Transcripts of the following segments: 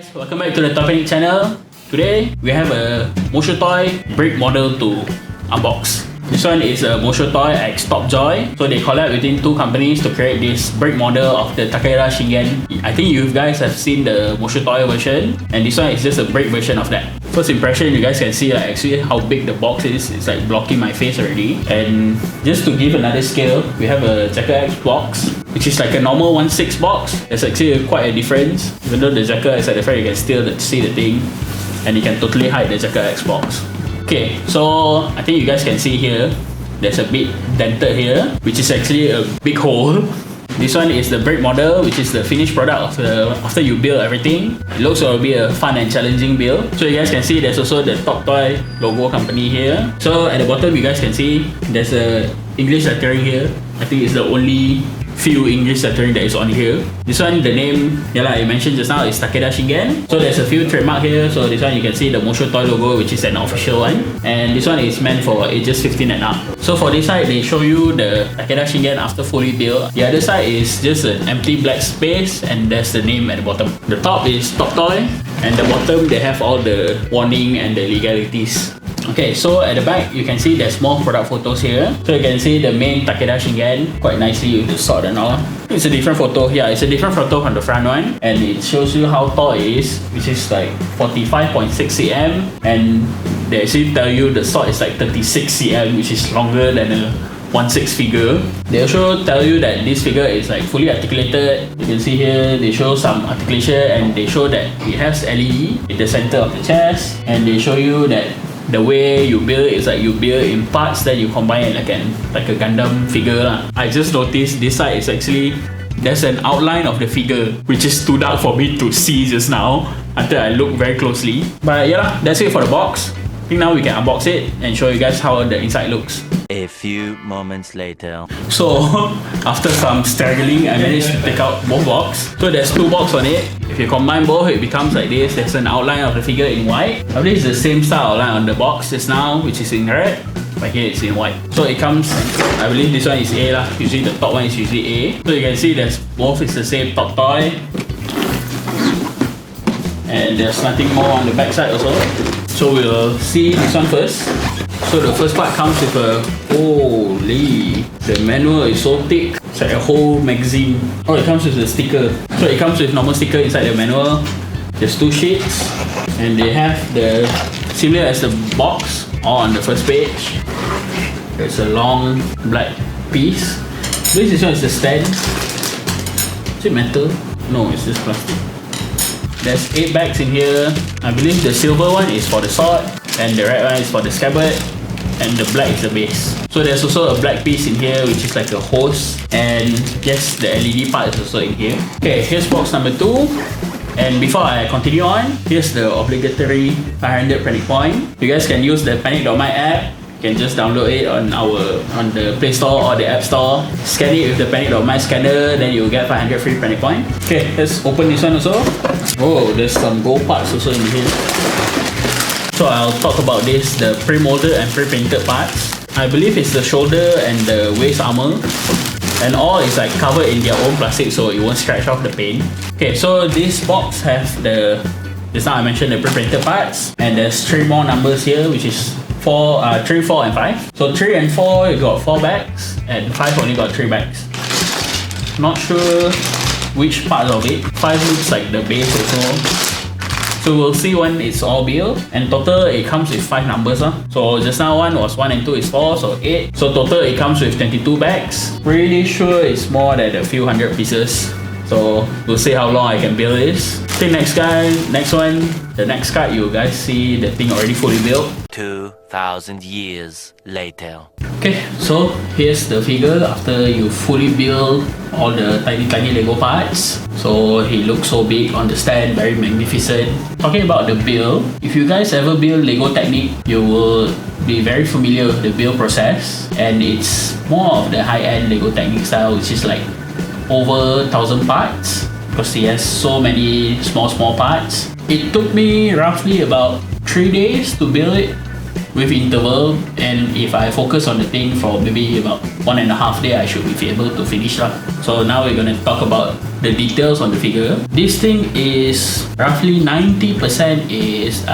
guys, welcome back to the ToyPanic channel. Today we have a Moshow Toy brick model to unbox. This one is a Moshow Toy X TopToy. So they collab between two companies to create this brick model of the TAKEDA Shingen. I think you guys have seen the Moshow Toy version, and this one is just a brick version of that. First impression, you guys can see like actually how big the box is. It's like blocking my face already. And just to give another scale, we have a Jacker X box, which is like a normal 1/6 box. There's actually quite a difference. Even though the Jacker is at the front, you can still see the thing, and you can totally hide the Jacker X box. Okay, so I think you guys can see here, there's a bit dented here, which is actually a big hole. This one is the brick model, which is the finished product after you build everything. It looks to be a fun and challenging build. So you guys can see there's also the TopToy logo company here. So at the bottom you guys can see there's a English lettering here. I think it's the only few English lettering that is on here. This one, the name, I mentioned just now, is TAKEDA Shingen. So there's a few trademark here. So this one you can see the Moshow Toy logo, which is an official one. And this one is meant for ages 15 and up. So for this side, they show you the TAKEDA Shingen after fully built. The other side is just an empty black space, and there's the name at the bottom. The top is TopToy, and the bottom they have all the warning and the legalities. Okay, so at the back you can see there's more product photos here. So you can see the main TAKEDA Shingen quite nicely with the sword and all. It's a different photo. Yeah, it's a different photo from the front one, and it shows you how tall it is, which is like 45.6 cm, and they actually tell you the sword is like 36 cm, which is longer than a 1/6 figure. They also tell you that this figure is like fully articulated. You can see here they show some articulation, and they show that it has LED in the center of the chest, and they show you that the way you build is like you build in parts, then you combine it like a Gundam figure lah. I just noticed this side is actually there's an outline of the figure, which is too dark for me to see just now until I look very closely. But yeah, that's it for the box. I think now we can unbox it and show you guys how the inside looks. A few moments later. So after some struggling, I managed to take out both boxes. So there's two boxes on it. If you combine both, it becomes like this. There's an outline of the figure in white. I believe it's the same style outline on the box just now, which is in red. But here it's in white. So it comes, I believe this one is A lah. Usually the top one is usually A. So you can see there's both is the same TopToy. And there's nothing more on the back side also. So we'll see this one first. So the first part comes with a, holy, the manual is so thick. It's like a whole magazine. Oh, it comes with a sticker. So it comes with normal sticker inside the manual. There's two sheets, and they have the similar as the box all on the first page. There's a long black piece. This one is the stand. Is it metal? No, it's just plastic. There's 8 bags in here. I believe the silver one is for the sword, and the red one is for the scabbard, and the black is the base. So there's also a black piece in here, which is like a hose, and yes, the LED part is also in here. Okay, here's box number 2. And before I continue on, here's the obligatory 500 Panic point. You guys can use the Panic.my app. You can just download it on the Play Store or the App Store. Scan it with the Panic.my scanner, then you'll get 500 free Panic point. Okay, let's open this one also. Oh, there's some gold parts also in here. So I'll talk about this, the pre-molded and pre-painted parts. I believe it's the shoulder and the waist armor, and all is like covered in their own plastic, so it won't scratch off the paint. Okay, so this box has just now I mentioned the pre-painted parts, and there's 3 more numbers here, which is 3, 4 and 5. So 3 and 4 you got 4 bags, and 5 only got 3 bags. Not sure which part of it. 5 looks like the base also. So we'll see when it's all built, and total it comes with 5 numbers. So just now one was 1 and 2 is 4, so 8. So total it comes with 22 bags. Pretty sure it's more than a few hundred pieces. So we'll see how long I can build this. Okay, next one. The next card, you guys see the thing already fully built. 2,000 years later. Okay, so here's the figure after you fully build all the tiny Lego parts. So he looks so big on the stand, very magnificent. Talking about the build, if you guys ever build Lego Technic, you will be very familiar with the build process, and it's more of the high-end Lego Technic style, which is like over 1,000 parts, because he has so many small parts. It took me roughly about 3 days to build it, with interval, and if I focus on the thing for maybe about 1.5 days, I should be able to finish lah. So now we're gonna talk about the details on the figure. This thing is roughly 90% is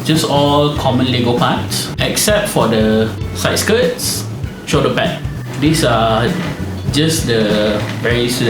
just all common Lego parts, except for the side skirts, shoulder pad. These are just the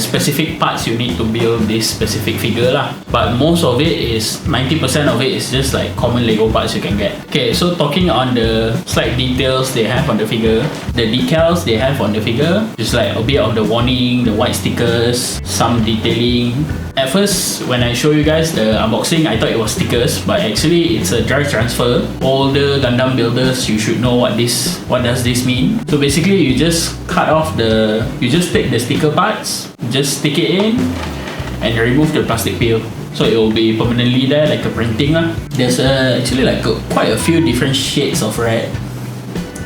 specific parts you need to build this specific figure lah. But most of it is 90% of it is just like common Lego parts you can get. Okay, so talking on the slight details they have on the figure, the decals they have on the figure, just like a bit of the warning, the white stickers, some detailing. At first, when I show you guys the unboxing, I thought it was stickers, but actually it's a drive transfer. Older Gundam builders, you should know what does this mean. So basically, you just you just take the sticker parts, just stick it in, and remove the plastic peel. So it will be permanently there, like a printing lah. There's actually like quite a few different shades of red.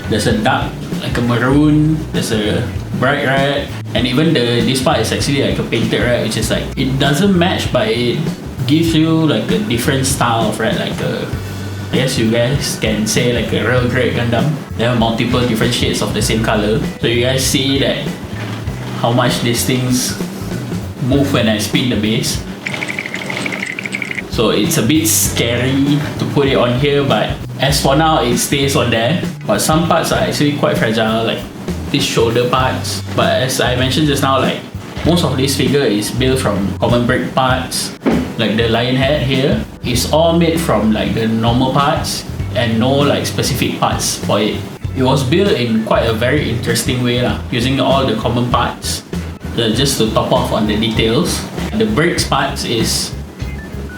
There's a dark, like a maroon. There's a bright red, and even this part is actually like a painted red, which is like, it doesn't match, but it gives you like a different style of red, like I guess you guys can say like a real great Gundam. There are multiple different shades of the same color. So you guys see that how much these things move when I spin the base. So it's a bit scary to put it on here, but as for now it stays on there. But some parts are actually quite fragile, like these shoulder parts. But as I mentioned just now, like most of this figure is built from common brick parts. Like the lion head here is all made from like the normal parts and no like specific parts for it. It was built in quite a very interesting way lah, using all the common parts just to top off on the details. The bricks parts is,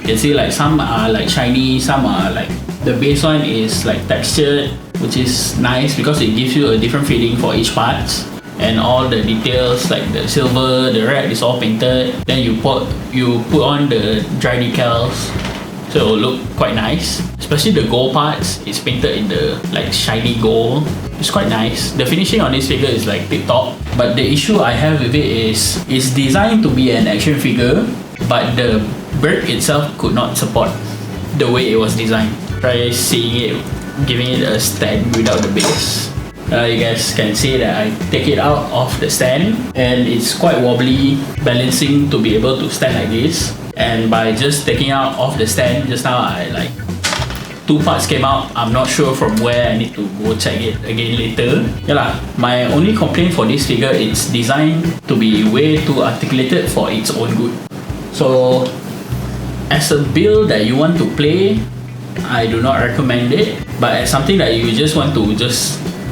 you can see like some are like shiny, some are like, the base one is like textured, which is nice because it gives you a different feeling for each part. And all the details like the silver, the red is all painted. Then you put on the dry decals, so it will look quite nice. Especially the gold parts, it's painted in the like shiny gold. It's quite nice. The finishing on this figure is like tip top. But the issue I have with it is, it's designed to be an action figure, but the brick itself could not support the way it was designed. Try seeing it, giving it a stand without the base. You guys can see that I take it out of the stand, and it's quite wobbly balancing to be able to stand like this. And by just taking out of the stand just now, I like 2 parts came out. I'm not sure from where, I need to go check it again later. My only complaint for this figure, it's designed to be way too articulated for its own good. So as a build that you want to play, I do not recommend it. But as something that you just want to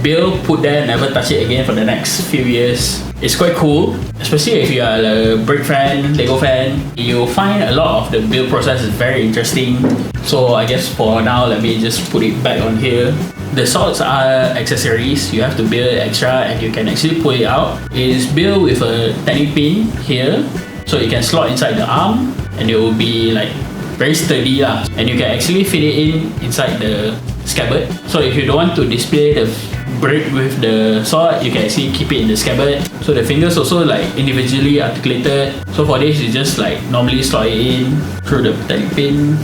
build, put there, never touch it again for the next few years, it's quite cool. Especially if you are a brick fan, Lego fan, you'll find a lot of the build process is very interesting. So I guess for now, let me just put it back on here. The swords are accessories, you have to build extra, and you can actually pull it out. It is built with a tiny pin here, so you can slot inside the arm, and it will be like very sturdy lah. And you can actually fit it inside the scabbard. So if you don't want to display the brick with the sword, you can actually keep it in the scabbard. So the fingers also like individually articulated. So for this, you just like normally slot it in through the tiny pin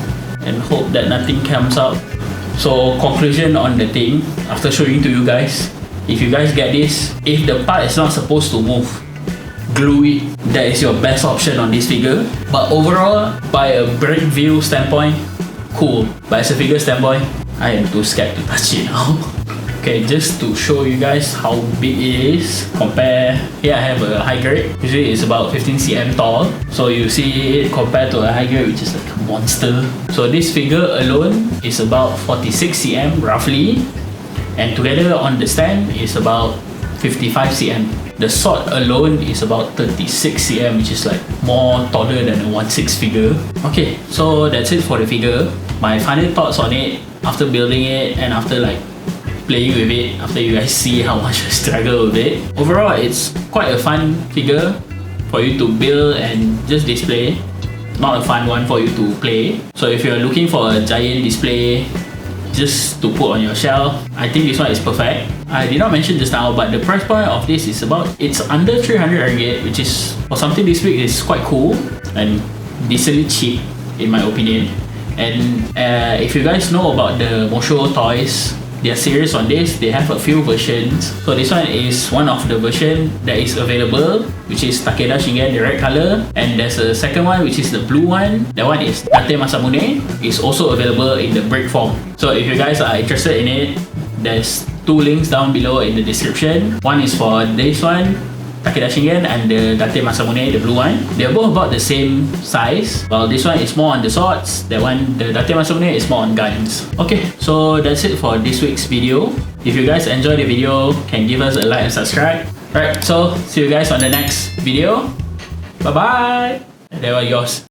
and hope that nothing comes out. So conclusion on the thing, after showing to you guys, if you guys get this, if the part is not supposed to move, glue it. That is your best option on this figure. But overall, by a brick view standpoint, cool. But as a figure standpoint, I am too scared to touch it now. Okay, just to show you guys how big it is, compare, here I have a high grade, usually it's about 15 cm tall. So you see it compared to a high grade, which is like a monster. So this figure alone is about 46 cm roughly, and together on the stand is about 55 cm. The sword alone is about 36 cm, which is like more taller than a 1/6 figure. Okay, so that's it for the figure. My final thoughts on it after building it and after like playing with it, after you guys see how much I struggle with it. Overall, it's quite a fun figure for you to build and just display. Not a fun one for you to play. So if you're looking for a giant display just to put on your shelf, I think this one is perfect. I did not mention just now, but the price point of this is it's under 300 ringgit, which is, for something this big, is quite cool and decently cheap in my opinion. And if you guys know about the Moshow Toys, their series on this, they have a few versions. So this one is one of the version that is available, which is Takeda Shingen, the red color. And there's a second one, which is the blue one. That one is MASAMUNE. It's also available in the brick form. So if you guys are interested in it, there's 2 links down below in the description. One is for this one, Takeda Shingen, and the MASAMUNE, the blue one. They're both about the same size. While this one is more on the swords, that one, the MASAMUNE, is more on guns. Okay, so that's it for this week's video. If you guys enjoyed the video, can give us a like and subscribe. Alright, so see you guys on the next video. Bye bye. There were yours.